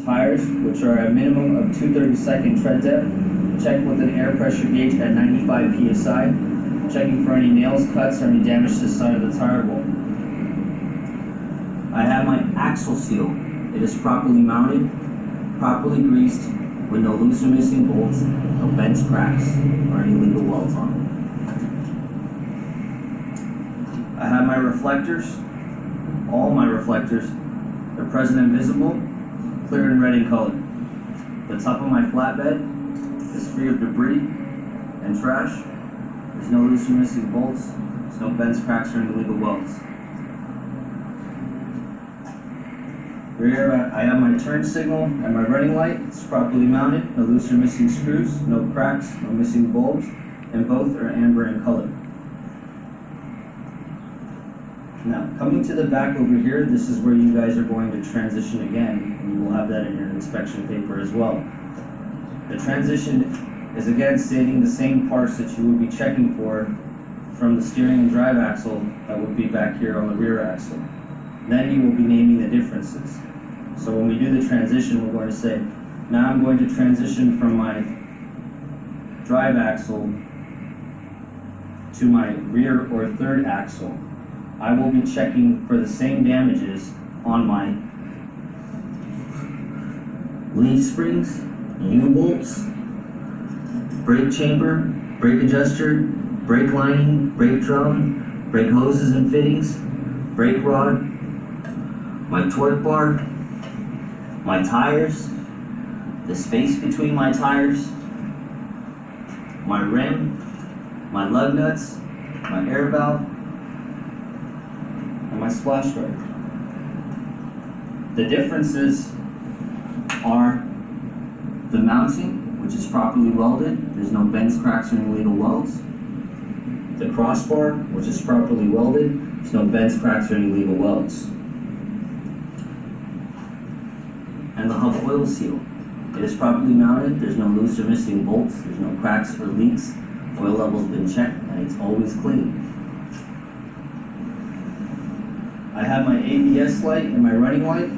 Tires, which are a minimum of 2/32 tread depth. Check with an air pressure gauge at 95 psi. Checking for any nails, cuts, or any damage to the side of the tire wall. I have my axle seal. It is properly mounted, properly greased, with no loose or missing bolts, no bends, cracks, or any legal welds on it. I have my reflectors. All my reflectors are present and visible, clear and red in color. The top of my flatbed is free of debris and trash. There's no loose or missing bolts. There's no bends, cracks, or any illegal welds. Rear, I have my turn signal and my running light. It's properly mounted. No loose or missing screws. No cracks. No missing bulbs. And both are amber in color. Now, coming to the back over here, this is where you guys are going to transition again, and you will have that in your inspection paper as well. The transition is again stating the same parts that you would be checking for from the steering and drive axle that would be back here on the rear axle. Then you will be naming the differences. So when we do the transition, we're going to say, now I'm going to transition from my drive axle to my rear or third axle. I will be checking for the same damages on my leaf springs, U-bolts, brake chamber, brake adjuster, brake lining, brake drum, brake hoses and fittings, brake rod, my torque bar, my tires, the space between my tires, my rim, my lug nuts, my air valve, and my splash guard. The differences are the mounting, which is properly welded. There's no bends, cracks, or illegal welds. The crossbar, which is properly welded. There's no bends, cracks, or illegal welds. And the hub oil seal. It is properly mounted. There's no loose or missing bolts. There's no cracks or leaks. Oil level's been checked, and it's always clean. I have my ABS light and my running light.